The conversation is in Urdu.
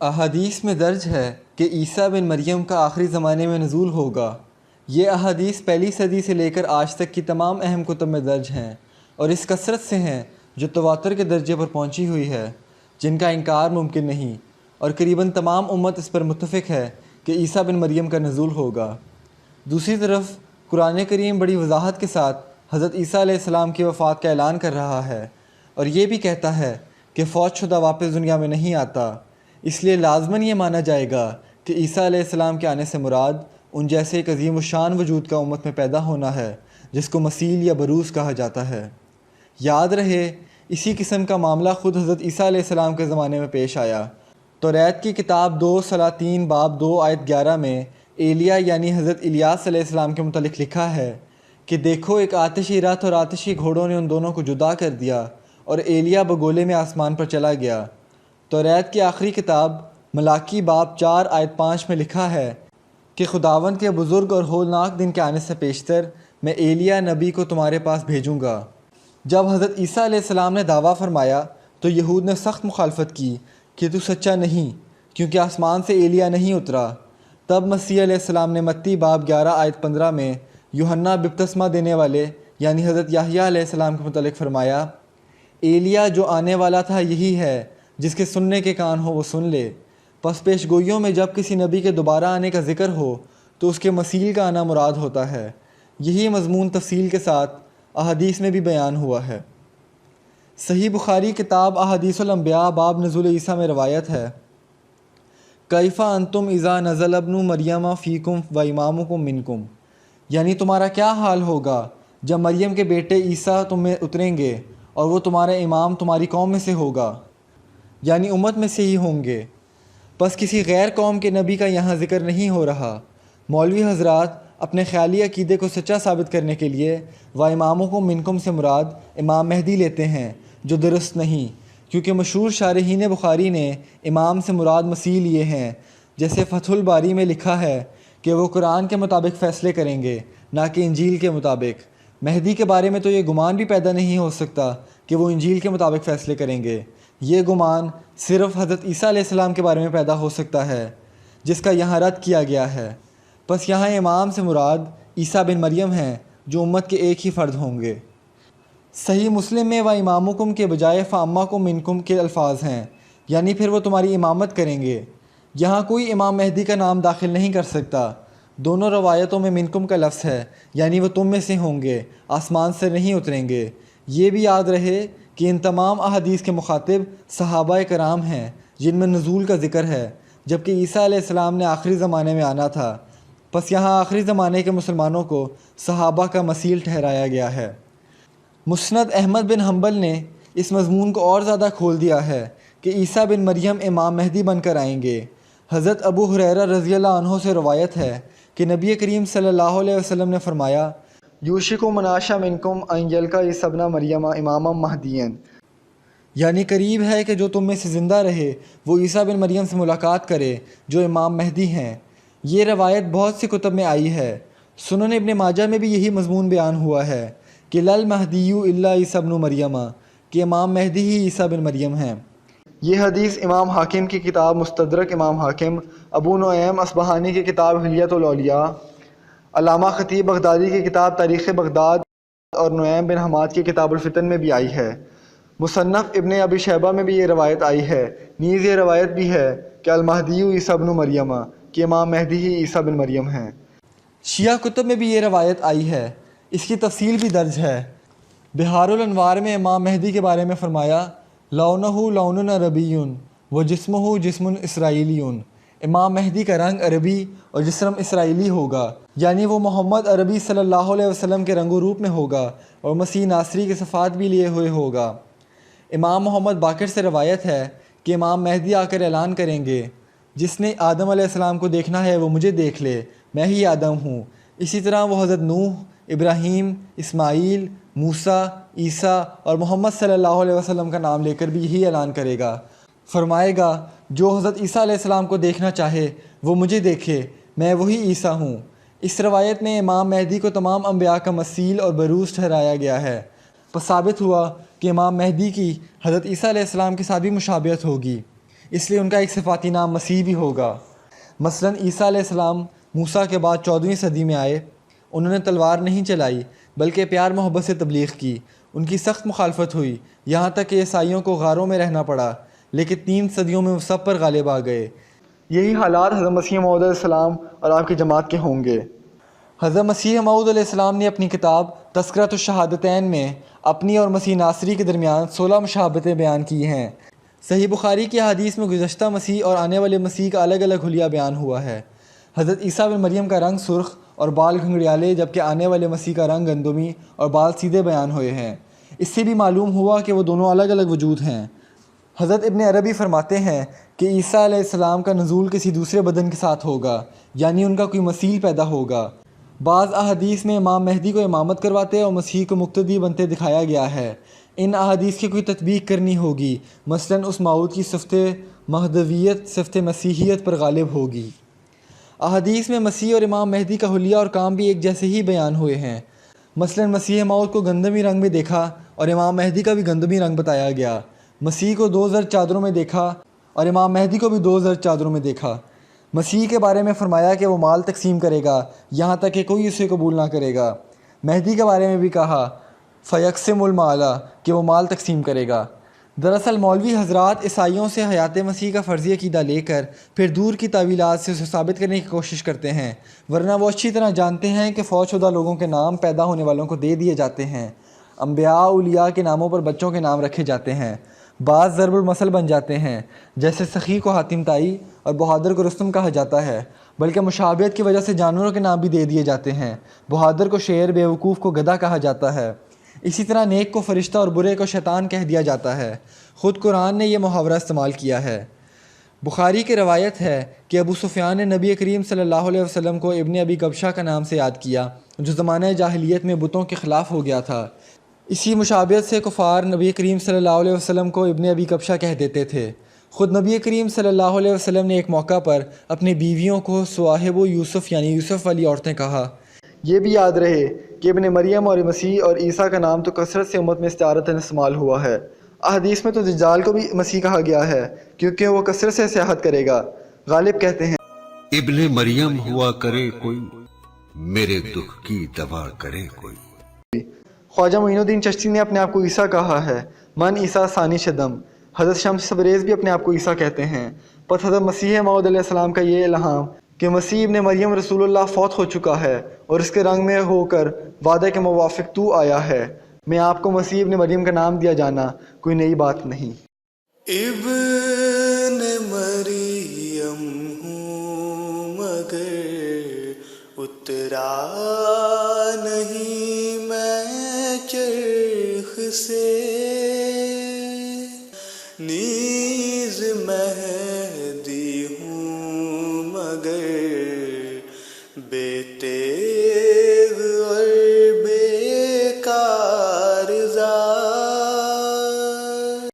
احادیث میں درج ہے کہ عیسیٰ بن مریم کا آخری زمانے میں نزول ہوگا۔ یہ احادیث پہلی صدی سے لے کر آج تک کی تمام اہم کتب میں درج ہیں اور اس کثرت سے ہیں جو تواتر کے درجے پر پہنچی ہوئی ہے، جن کا انکار ممکن نہیں، اور قریباً تمام امت اس پر متفق ہے کہ عیسیٰ بن مریم کا نزول ہوگا۔ دوسری طرف قرآن کریم بڑی وضاحت کے ساتھ حضرت عیسیٰ علیہ السلام کی وفات کا اعلان کر رہا ہے اور یہ بھی کہتا ہے کہ فوت شدہ واپس دنیا میں نہیں آتا، اس لیے لازماً یہ مانا جائے گا کہ عیسیٰ علیہ السلام کے آنے سے مراد ان جیسے ایک عظیم الشان وجود کا امت میں پیدا ہونا ہے جس کو مسیح یا بروز کہا جاتا ہے۔ یاد رہے اسی قسم کا معاملہ خود حضرت عیسیٰ علیہ السلام کے زمانے میں پیش آیا۔ توریت کی کتاب 2 سلاطین باب 2 آیت 11 میں ایلیا یعنی حضرت الیاس علیہ السلام کے متعلق لکھا ہے کہ دیکھو ایک آتشی رتھ اور آتشی گھوڑوں نے ان دونوں کو جدا کر دیا اور ایلیا بگولے میں آسمان پر چلا گیا۔ توریت کی آخری کتاب ملاکی باب 4 آیت 5 میں لکھا ہے کہ خداوند کے بزرگ اور ہولناک دن کے آنے سے پیشتر میں ایلیا نبی کو تمہارے پاس بھیجوں گا۔ جب حضرت عیسیٰ علیہ السلام نے دعویٰ فرمایا تو یہود نے سخت مخالفت کی کہ تو سچا نہیں، کیونکہ آسمان سے ایلیا نہیں اترا۔ تب مسیح علیہ السلام نے متی باب 11 آیت 15 میں یوحنا بپتسمہ دینے والے یعنی حضرت یحییٰ علیہ السلام کے متعلق فرمایا، ایلیا جو آنے والا تھا یہی ہے، جس کے سننے کے کان ہو وہ سن لے۔ پس پیش گوئیوں میں جب کسی نبی کے دوبارہ آنے کا ذکر ہو تو اس کے مسیح کا آنا مراد ہوتا ہے۔ یہی مضمون تفصیل کے ساتھ احادیث میں بھی بیان ہوا ہے۔ صحیح بخاری کتاب احادیث الانبیاء باب نزول عیسیٰ میں روایت ہے، کیف انتم اذا نزل ابن مریم فیکم و امامکم منکم، یعنی تمہارا کیا حال ہوگا جب مریم کے بیٹے عیسیٰ تم میں اتریں گے اور وہ تمہارا امام تمہاری قوم میں سے ہوگا، یعنی امت میں سے ہی ہوں گے۔ پس کسی غیر قوم کے نبی کا یہاں ذکر نہیں ہو رہا۔ مولوی حضرات اپنے خیالی عقیدے کو سچا ثابت کرنے کے لیے و امامکم منکم سے مراد امام مہدی لیتے ہیں، جو درست نہیں، کیونکہ مشہور شارحین بخاری نے امام سے مراد مسیح لیے ہیں، جیسے فتح الباری میں لکھا ہے کہ وہ قرآن کے مطابق فیصلے کریں گے، نہ کہ انجیل کے مطابق۔ مہدی کے بارے میں تو یہ گمان بھی پیدا نہیں ہو سکتا کہ وہ انجیل کے مطابق فیصلے کریں گے۔ یہ گمان صرف حضرت عیسیٰ علیہ السلام کے بارے میں پیدا ہو سکتا ہے، جس کا یہاں رد کیا گیا ہے۔ پس یہاں امام سے مراد عیسیٰ بن مریم ہیں، جو امت کے ایک ہی فرد ہوں گے۔ صحیح مسلم میں و امامکم کے بجائے فامکم منکم کے الفاظ ہیں، یعنی پھر وہ تمہاری امامت کریں گے۔ یہاں کوئی امام مہدی کا نام داخل نہیں کر سکتا۔ دونوں روایتوں میں منکم کا لفظ ہے، یعنی وہ تم میں سے ہوں گے، آسمان سے نہیں اتریں گے۔ یہ بھی یاد رہے کہ ان تمام احادیث کے مخاطب صحابہ کرام ہیں جن میں نزول کا ذکر ہے، جبکہ عیسیٰ علیہ السلام نے آخری زمانے میں آنا تھا۔ پس یہاں آخری زمانے کے مسلمانوں کو صحابہ کا مثیل ٹھہرایا گیا ہے۔ مسند احمد بن حنبل نے اس مضمون کو اور زیادہ کھول دیا ہے کہ عیسیٰ بن مریم امام مہدی بن کر آئیں گے۔ حضرت ابو ہریرہ رضی اللہ عنہ سے روایت ہے کہ نبی کریم صلی اللہ علیہ وسلم نے فرمایا، یوشک مناشا منکم ان یلقا عیسیٰ ابن مریم اماما مہدیًا، یعنی قریب ہے کہ جو تم میں سے زندہ رہے وہ عیسیٰ بن مریم سے ملاقات کرے جو امام مہدی ہیں۔ یہ روایت بہت سی کتب میں آئی ہے۔ سنن ابن ماجہ میں بھی یہی مضمون بیان ہوا ہے کہ لل مہدی الا عیسیٰ ابن مریم، کہ امام مہدی ہی عیسیٰ بن مریم ہیں۔ یہ حدیث امام حاکم کی کتاب مستدرک امام حاکم، ابو نعیم اصبہانی کی کتاب حلیۃ الاولیاء، علامہ خطیب بغدادی کی کتاب تاریخ بغداد اور نعیم بن حماد کی کتاب الفتن میں بھی آئی ہے۔ مصنف ابن ابی شیبہ میں بھی یہ روایت آئی ہے۔ نیز یہ روایت بھی ہے کہ المہدی عیسیٰ ابن مریم، کہ امام مہدی ہی عیسیٰ بن مریم ہیں۔ شیعہ کتب میں بھی یہ روایت آئی ہے، اس کی تفصیل بھی درج ہے۔ بہار الانوار میں امام مہدی کے بارے میں فرمایا، لونہ لون عربی و جسمہ جسم اسرائیلی، امام مہدی کا رنگ عربی اور جسم اسرائیلی ہوگا، یعنی وہ محمد عربی صلی اللہ علیہ وسلم کے رنگ و روپ میں ہوگا اور مسیح ناصری کے صفات بھی لیے ہوئے ہوگا۔ امام محمد باقر سے روایت ہے کہ امام مہدی آ کر اعلان کریں گے، جس نے آدم علیہ السلام کو دیکھنا ہے وہ مجھے دیکھ لے، میں ہی آدم ہوں۔ اسی طرح وہ حضرت نوح، ابراہیم، اسماعیل، موسیٰ، عیسیٰ اور محمد صلی اللہ علیہ وسلم کا نام لے کر بھی یہی اعلان کرے گا، فرمائے گا جو حضرت عیسیٰ علیہ السلام کو دیکھنا چاہے وہ مجھے دیکھے، میں وہی عیسیٰ ہوں۔ اس روایت میں امام مہدی کو تمام انبیاء کا مثیل اور بروز ٹھہرایا گیا ہے۔ پس ثابت ہوا کہ امام مہدی کی حضرت عیسیٰ علیہ السلام کے ساتھ بھی مشابہت ہوگی۔ اس لیے ان کا ایک صفاتی نام مسیح بھی ہوگا۔ مثلاً عیسیٰ علیہ السلام موسیٰ کے بعد 14ویں صدی میں آئے۔ انہوں نے تلوار نہیں چلائی بلکہ پیار محبت سے تبلیغ کی۔ ان کی سخت مخالفت ہوئی، یہاں تک کہ عیسائیوں کو غاروں میں رہنا پڑا، لیکن 3 صدیوں میں وہ سب پر غالب آ گئے۔ یہی حالات حضرت مسیح موعود علیہ السلام اور آپ کی جماعت کے ہوں گے۔ حضرت مسیح موعود علیہ السلام نے اپنی کتاب تذکرۃ الشہادتین میں اپنی اور مسیح ناصری کے درمیان 16 مشابہتیں بیان کی ہیں۔ صحیح بخاری کی احادیث میں گزشتہ مسیح اور آنے والے مسیح کا الگ الگ حلیہ بیان ہوا ہے۔ حضرت عیسیٰ بن مریم کا رنگ سرخ اور بال گھنگریالے، جبکہ آنے والے مسیح کا رنگ گندمی اور بال سیدھے بیان ہوئے ہیں۔ اس سے بھی معلوم ہوا کہ وہ دونوں الگ الگ وجود ہیں۔ حضرت ابن عربی فرماتے ہیں کہ عیسیٰ علیہ السلام کا نزول کسی دوسرے بدن کے ساتھ ہوگا، یعنی ان کا کوئی مثیل پیدا ہوگا۔ بعض احادیث میں امام مہدی کو امامت کرواتے اور مسیح کو مقتدی بنتے دکھایا گیا ہے۔ ان احادیث کی کوئی تطبیق کرنی ہوگی، مثلاً اس موعود کی صفت مہدویت صفت مسیحیت پر غالب ہوگی۔ احادیث میں مسیح اور امام مہدی کا حلیہ اور کام بھی ایک جیسے ہی بیان ہوئے ہیں۔ مثلاً مسیح موعود کو گندمی رنگ میں دیکھا اور امام مہدی کا بھی گندمی رنگ بتایا گیا۔ مسیح کو 2 زرد چادروں میں دیکھا اور امام مہدی کو بھی 2 زرد چادروں میں دیکھا۔ مسیح کے بارے میں فرمایا کہ وہ مال تقسیم کرے گا یہاں تک کہ کوئی اسے قبول نہ کرے گا۔ مہدی کے بارے میں بھی کہا فیقسم المال کہ وہ مال تقسیم کرے گا۔ دراصل مولوی حضرات عیسائیوں سے حیات مسیح کا فرضی عقیدہ لے کر پھر دور کی تعویلات سے اسے ثابت کرنے کی کوشش کرتے ہیں، ورنہ وہ اچھی طرح جانتے ہیں کہ فوت شدہ لوگوں کے نام پیدا ہونے والوں کو دے دیے جاتے ہیں۔ انبیاء اولیاء کے ناموں پر بچوں کے نام رکھے جاتے ہیں۔ بعض ضرب المثل بن جاتے ہیں، جیسے سخی کو حاتم طائی اور بہادر کو رستم کہا جاتا ہے، بلکہ مشابہت کی وجہ سے جانوروں کے نام بھی دے دیے جاتے ہیں۔ بہادر کو شیر، بیوقوف کو گدھا کہا جاتا ہے۔ اسی طرح نیک کو فرشتہ اور برے کو شیطان کہہ دیا جاتا ہے۔ خود قرآن نے یہ محاورہ استعمال کیا ہے۔ بخاری کی روایت ہے کہ ابو سفیان نے نبی کریم صلی اللہ علیہ وسلم کو ابن ابی کبشہ کا نام سے یاد کیا، جو زمانہ جاہلیت میں بتوں کے خلاف ہو گیا تھا۔ اسی مشابہت سے کفار نبی کریم صلی اللہ علیہ وسلم کو ابن ابی کبشہ کہہ دیتے تھے۔ خود نبی کریم صلی اللہ علیہ وسلم نے ایک موقع پر اپنی بیویوں کو صواحب و یوسف یعنی یوسف والی عورتیں کہا۔ یہ بھی یاد رہے کہ ابن مریم اور مسیح اور عیسیٰ کا نام تو کثرت سے امت میں استعارتاً استعمال ہوا ہے۔ احادیث میں تو دجال کو بھی مسیح کہا گیا ہے، کیونکہ وہ کثرت سے سیاحت کرے گا۔ غالب کہتے ہیں ابن مریم ہوا کرے کوئی، میرے دکھ کی دوا کرے کوئی۔ خواجہ معین الدین چشتی نے اپنے آپ کو عیسیٰ کہا ہے، من عیسیٰ ثانی شدم۔ حضرت شمس تبریز بھی اپنے آپ کو عیسیٰ کہتے ہیں۔ پس حضرت مسیح موعود علیہ السلام کا یہ الہام کہ مسیح ابن مریم رسول اللہ فوت ہو چکا ہے اور اس کے رنگ میں ہو کر وعدے کے موافق تو آیا ہے، میں آپ کو مسیح ابن مریم کا نام دیا جانا کوئی نئی بات نہیں۔ ابن مریم ہوں مگر اترا نہیں میں چرخ سے، نیز مہدی